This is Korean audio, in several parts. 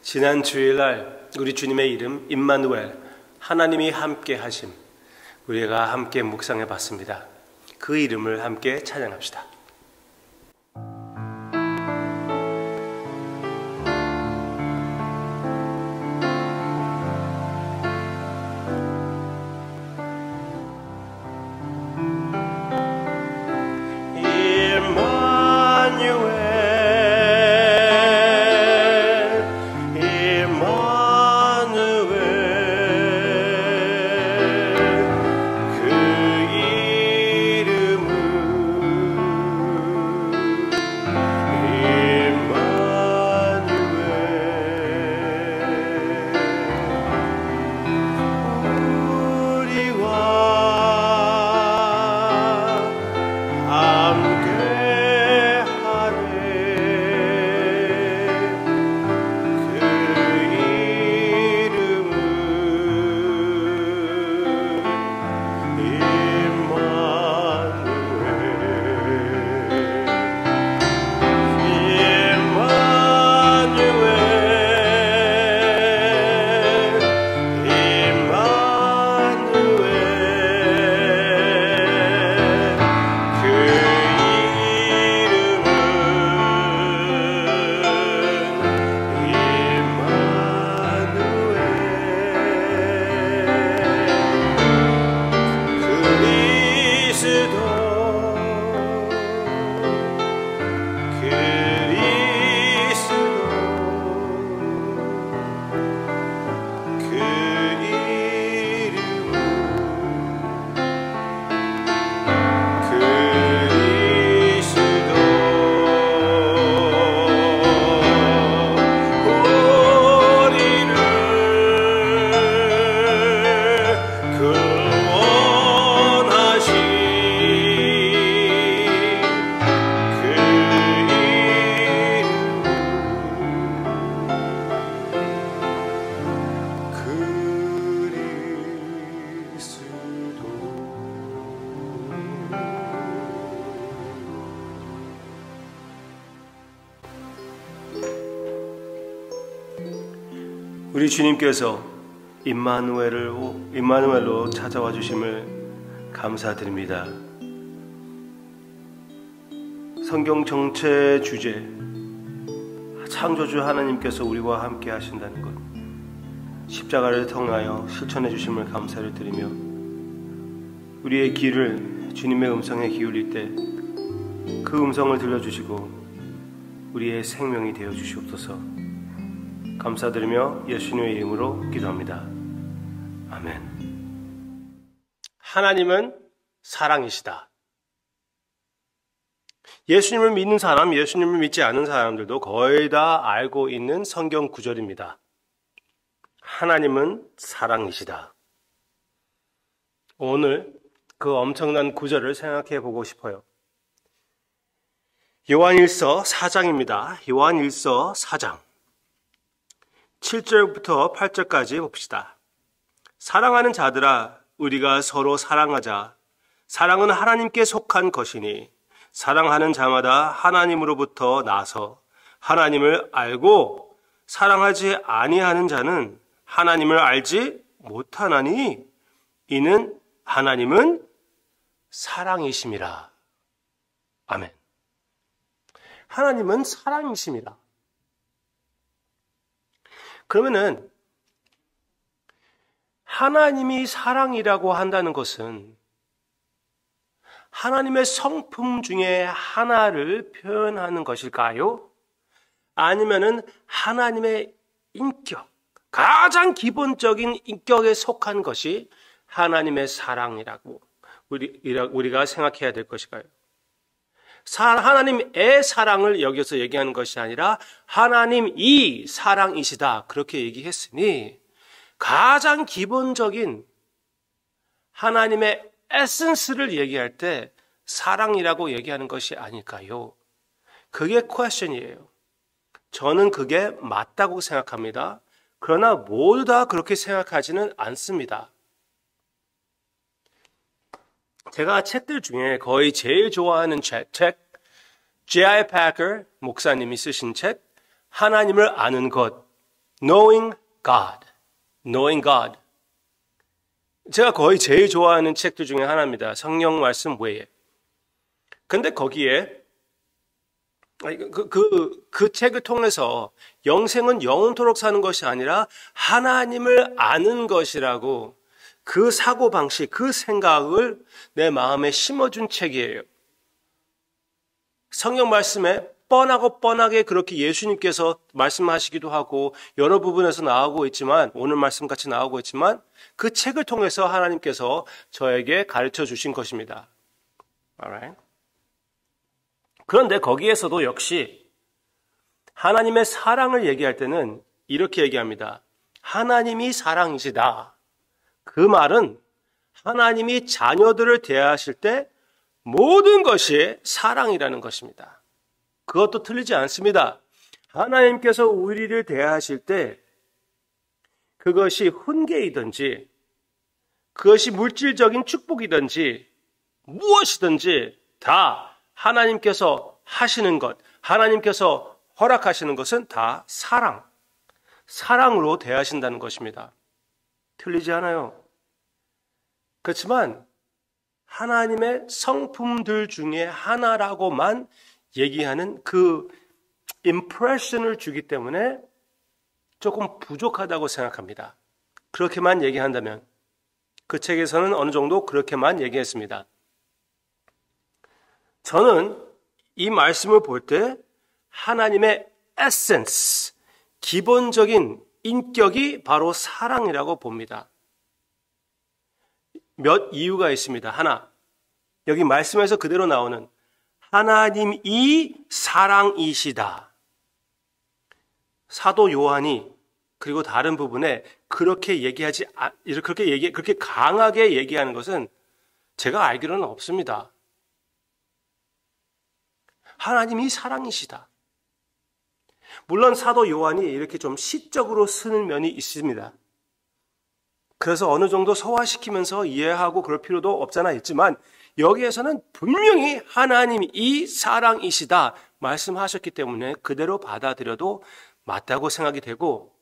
지난 주일날 우리 주님의 이름 임마누엘, 하나님이 함께 하심, 우리가 함께 묵상해 봤습니다. 그 이름을 함께 찬양합시다. 우리 주님께서 임마누엘로 찾아와 주심을 감사드립니다. 성경 전체 주제, 창조주 하나님께서 우리와 함께 하신다는 것, 십자가를 통하여 실천해 주심을 감사를 드리며 우리의 귀를 주님의 음성에 기울일 때 그 음성을 들려주시고 우리의 생명이 되어 주시옵소서. 감사드리며 예수님의 이름으로 기도합니다. 아멘. 하나님은 사랑이시다. 예수님을 믿는 사람, 예수님을 믿지 않은 사람들도 거의 다 알고 있는 성경 구절입니다. 하나님은 사랑이시다. 오늘 그 엄청난 구절을 생각해 보고 싶어요. 요한일서 4장입니다. 요한일서 4장 7절부터 8절까지 봅시다. 사랑하는 자들아, 우리가 서로 사랑하자. 사랑은 하나님께 속한 것이니 사랑하는 자마다 하나님으로부터 나서 하나님을 알고 사랑하지 아니하는 자는 하나님을 알지 못하나니 이는 하나님은 사랑이심이라. 아멘. 하나님은 사랑이심이라. 그러면은 하나님이 사랑이라고 한다는 것은 하나님의 성품 중에 하나를 표현하는 것일까요? 아니면은 하나님의 인격, 가장 기본적인 인격에 속한 것이 하나님의 사랑이라고 우리가 생각해야 될 것일까요? 하나님의 사랑을 여기서 얘기하는 것이 아니라 하나님이 사랑이시다, 그렇게 얘기했으니 가장 기본적인 하나님의 에센스를 얘기할 때 사랑이라고 얘기하는 것이 아닐까요? 그게 퀘스천이에요. 저는 그게 맞다고 생각합니다. 그러나 모두 다 그렇게 생각하지는 않습니다. 제가 책들 중에 거의 제일 좋아하는 책 J.I. Packer 목사님이 쓰신 책 하나님을 아는 것, Knowing God. Knowing God. 제가 거의 제일 좋아하는 책들 중에 하나입니다. 성경 말씀 외에. 근데 거기에 그 책을 통해서 영생은 영원토록 사는 것이 아니라 하나님을 아는 것이라고 그 사고방식, 그 생각을 내 마음에 심어준 책이에요. 성경 말씀에 뻔하게 그렇게 예수님께서 말씀하시기도 하고 여러 부분에서 나오고 있지만, 오늘 말씀같이 나오고 있지만 그 책을 통해서 하나님께서 저에게 가르쳐 주신 것입니다. Alright? 그런데 거기에서도 역시 하나님의 사랑을 얘기할 때는 이렇게 얘기합니다. 하나님이 사랑이시다. 그 말은 하나님이 자녀들을 대하실 때 모든 것이 사랑이라는 것입니다. 그것도 틀리지 않습니다. 하나님께서 우리를 대하실 때 그것이 훈계이든지 그것이 물질적인 축복이든지 무엇이든지 다 하나님께서 하시는 것, 하나님께서 허락하시는 것은 다 사랑으로 대하신다는 것입니다. 틀리지 않아요. 그렇지만 하나님의 성품들 중에 하나라고만 얘기하는 그 임프레션을 주기 때문에 조금 부족하다고 생각합니다. 그렇게만 얘기한다면, 그 책에서는 어느 정도 그렇게만 얘기했습니다. 저는 이 말씀을 볼 때 하나님의 에센스, 기본적인 인격이 바로 사랑이라고 봅니다. 몇 이유가 있습니다. 하나, 여기 말씀에서 그대로 나오는 하나님이 사랑이시다. 사도 요한이 그리고 다른 부분에 그렇게 그렇게 강하게 얘기하는 것은 제가 알기로는 없습니다. 하나님이 사랑이시다. 물론 사도 요한이 이렇게 좀 시적으로 쓰는 면이 있습니다. 그래서 어느 정도 소화시키면서 이해하고 그럴 필요도 없잖아 있지만, 여기에서는 분명히 하나님이 사랑이시다 말씀하셨기 때문에 그대로 받아들여도 맞다고 생각이 되고,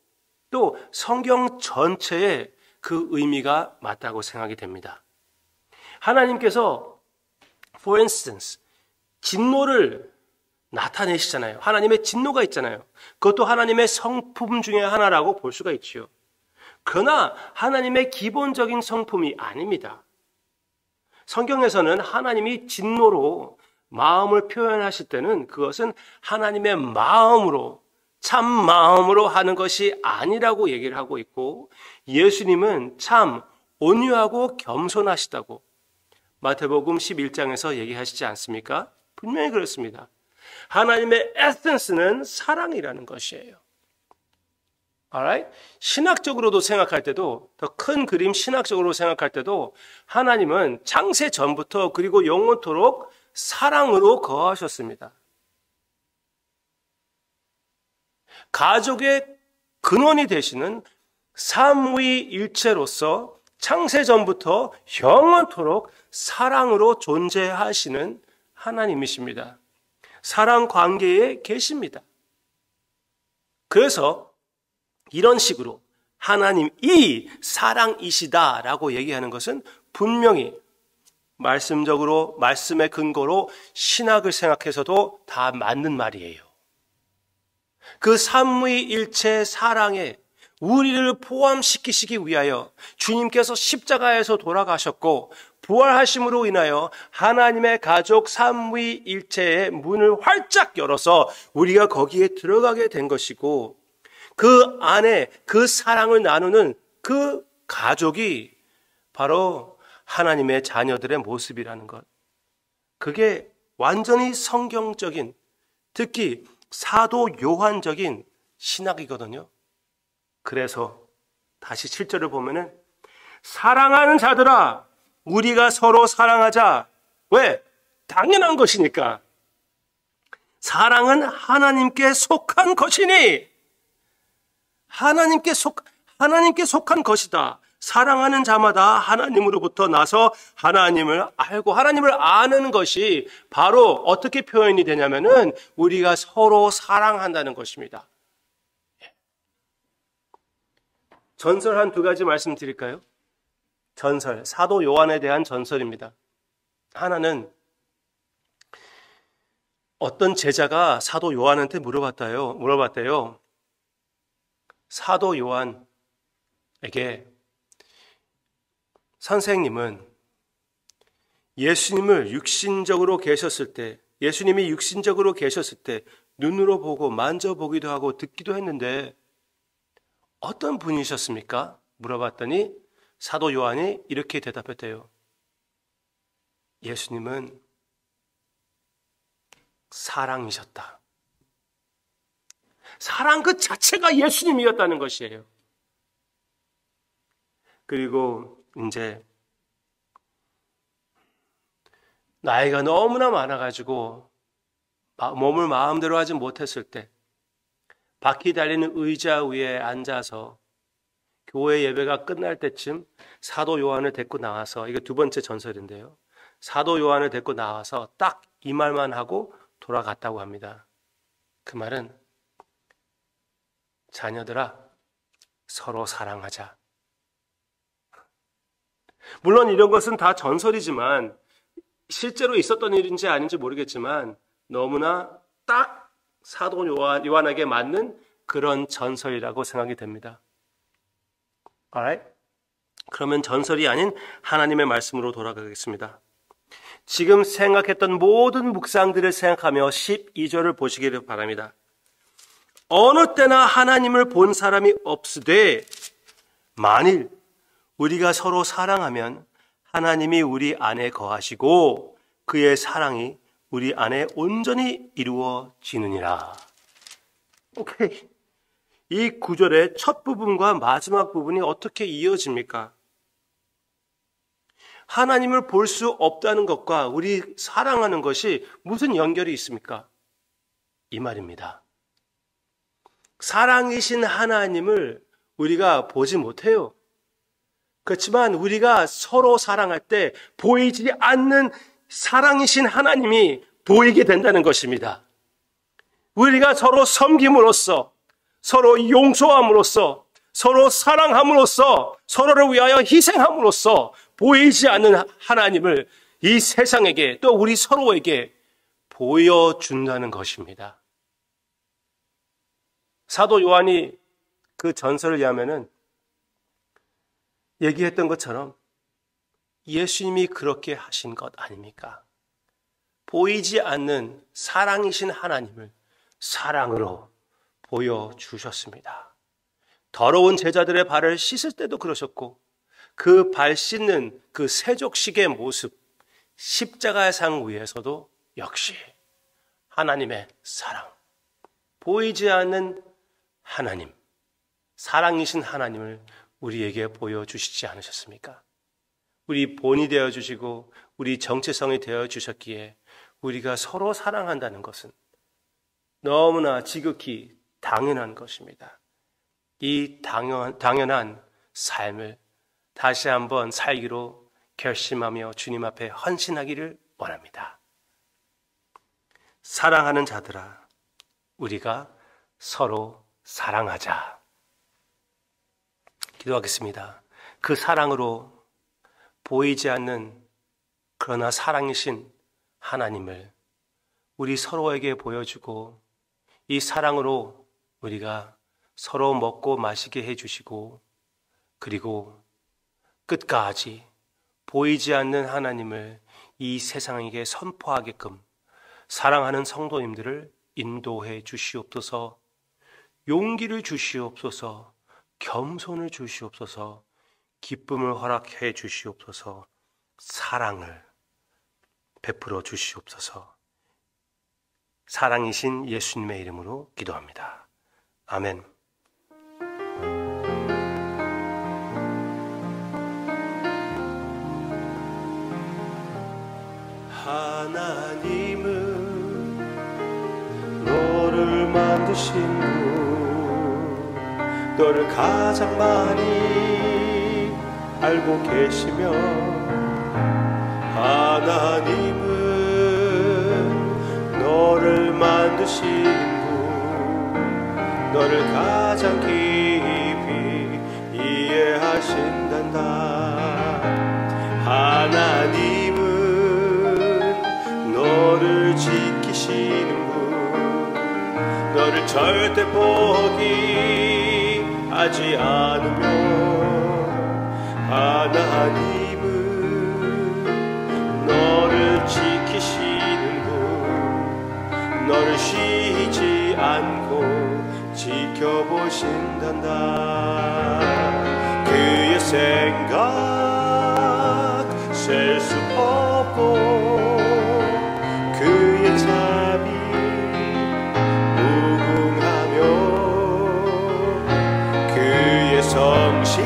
또 성경 전체에 그 의미가 맞다고 생각이 됩니다. 하나님께서 for instance 진노를 나타내시잖아요. 하나님의 진노가 있잖아요. 그것도 하나님의 성품 중에 하나라고 볼 수가 있지요. 그러나 하나님의 기본적인 성품이 아닙니다. 성경에서는 하나님이 진노로 마음을 표현하실 때는 그것은 하나님의 마음으로, 참 마음으로 하는 것이 아니라고 얘기를 하고 있고, 예수님은 참 온유하고 겸손하시다고 마태복음 11장에서 얘기하시지 않습니까? 분명히 그렇습니다. 하나님의 에센스는 사랑이라는 것이에요. Alright? 신학적으로도 생각할 때도, 더 큰 그림 신학적으로 생각할 때도 하나님은 창세 전부터 그리고 영원토록 사랑으로 거하셨습니다. 가족의 근원이 되시는 삼위일체로서 창세 전부터 영원토록 사랑으로 존재하시는 하나님이십니다. 사랑 관계에 계십니다. 그래서 이런 식으로 하나님이 사랑이시다라고 얘기하는 것은 분명히 말씀적으로, 말씀의 근거로 신학을 생각해서도 다 맞는 말이에요. 그 삼위일체 사랑에 우리를 포함시키시기 위하여 주님께서 십자가에서 돌아가셨고, 부활하심으로 인하여 하나님의 가족 삼위일체의 문을 활짝 열어서 우리가 거기에 들어가게 된 것이고, 그 안에 그 사랑을 나누는 그 가족이 바로 하나님의 자녀들의 모습이라는 것. 그게 완전히 성경적인, 특히 사도 요한적인 신학이거든요. 그래서 다시 7절을 보면은 사랑하는 자들아, 우리가 서로 사랑하자. 왜? 당연한 것이니까. 사랑은 하나님께 속한 것이니, 하나님께 속한 것이다. 사랑하는 자마다 하나님으로부터 나서 하나님을 알고, 하나님을 아는 것이 바로 어떻게 표현이 되냐면은 우리가 서로 사랑한다는 것입니다. 전설 한 두 가지 말씀드릴까요? 전설, 사도 요한에 대한 전설입니다. 하나는 어떤 제자가 사도 요한한테 물어봤대요. 사도 요한에게 선생님은 예수님이 육신적으로 계셨을 때 눈으로 보고 만져보기도 하고 듣기도 했는데 어떤 분이셨습니까? 물어봤더니 사도 요한이 이렇게 대답했대요. 예수님은 사랑이셨다. 사랑 그 자체가 예수님이었다는 것이에요. 그리고 이제 나이가 너무나 많아가지고 몸을 마음대로 하지 못했을 때 바퀴 달리는 의자 위에 앉아서 교회 예배가 끝날 때쯤 사도 요한을 데리고 나와서, 이게 두 번째 전설인데요, 사도 요한을 데리고 나와서 딱 이 말만 하고 돌아갔다고 합니다. 그 말은 자녀들아 서로 사랑하자. 물론 이런 것은 다 전설이지만 실제로 있었던 일인지 아닌지 모르겠지만 너무나 딱 사도 요한에게 맞는 그런 전설이라고 생각이 됩니다. Alright? 그러면 전설이 아닌 하나님의 말씀으로 돌아가겠습니다. 지금 생각했던 모든 묵상들을 생각하며 12절을 보시기를 바랍니다. 어느 때나 하나님을 본 사람이 없으되 만일 우리가 서로 사랑하면 하나님이 우리 안에 거하시고 그의 사랑이 우리 안에 온전히 이루어지느니라. 오케이. 이 구절의 첫 부분과 마지막 부분이 어떻게 이어집니까? 하나님을 볼 수 없다는 것과 우리 사랑하는 것이 무슨 연결이 있습니까? 이 말입니다. 사랑이신 하나님을 우리가 보지 못해요. 그렇지만 우리가 서로 사랑할 때 보이지 않는 사랑이신 하나님이 보이게 된다는 것입니다. 우리가 서로 섬김으로써, 서로 용서함으로써, 서로 사랑함으로써, 서로를 위하여 희생함으로써 보이지 않는 하나님을 이 세상에게, 또 우리 서로에게 보여준다는 것입니다. 사도 요한이 그 전설을 이해하면은 얘기했던 것처럼 예수님이 그렇게 하신 것 아닙니까? 보이지 않는 사랑이신 하나님을 사랑으로 보여주셨습니다. 더러운 제자들의 발을 씻을 때도 그러셨고, 그 발 씻는 그 세족식의 모습, 십자가의 상 위에서도 역시 하나님의 사랑, 보이지 않는 하나님, 사랑이신 하나님을 우리에게 보여주시지 않으셨습니까? 우리 본이 되어주시고 우리 정체성이 되어주셨기에 우리가 서로 사랑한다는 것은 너무나 지극히 당연한 것입니다. 이 당연한 삶을 다시 한번 살기로 결심하며 주님 앞에 헌신하기를 원합니다. 사랑하는 자들아, 우리가 서로 사랑하자. 기도하겠습니다. 그 사랑으로 보이지 않는 그러나 사랑이신 하나님을 우리 서로에게 보여주고, 이 사랑으로 우리가 서로 먹고 마시게 해주시고, 그리고 끝까지 보이지 않는 하나님을 이 세상에게 선포하게끔 사랑하는 성도님들을 인도해 주시옵소서. 용기를 주시옵소서. 겸손을 주시옵소서. 기쁨을 허락해 주시옵소서. 사랑을 베풀어 주시옵소서. 사랑이신 예수님의 이름으로 기도합니다. 아멘. 하나님은 너를 만드신 분, 너를 가장 많이 알고 계시며, 하나님은 너를 만드신 분, 너를 가장 깊이 있게 하신단다. 하나님은 너를 지키시는 분, 너를 절대 포기하지 않으며, 하나님은 너를 지키시는 분, 너를 쉬지 않고 지켜보신단다. 그의 생각 셀 수 없고 그의 자비 무궁하며 그의 성실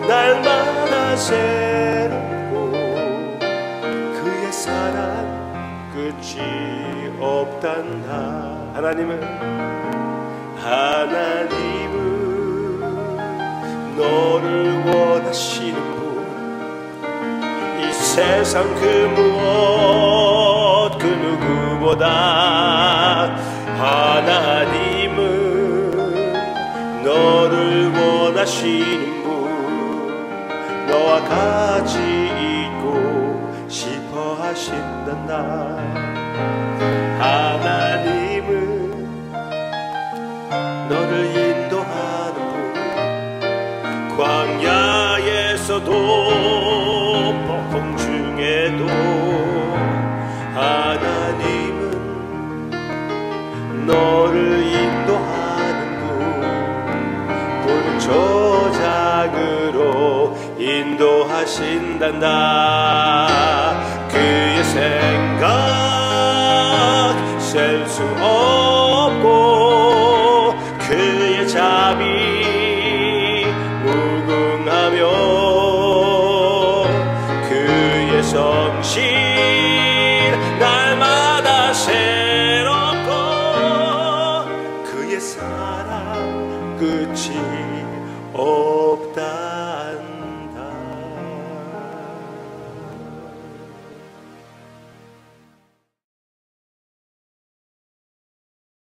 날마다 새롭고 그의 사랑 끝이 없단다. 하나님은 너를 원하시는 분, 이 세상 그 무엇 그 누구보다 하나님은 너를 원하시는 분, 너와 같이 있고 싶어 하신단다. 하나님은 너를 인도하는 분, 광야에서도 폭풍 중에도 하나님은 너를 인도하는 분, 푸른 초장으로 인도하신단다. 그의 생각 셀 수 없고 그의 자비 무궁하며 그의 성실 날마다 새롭고 그의 사랑 끝이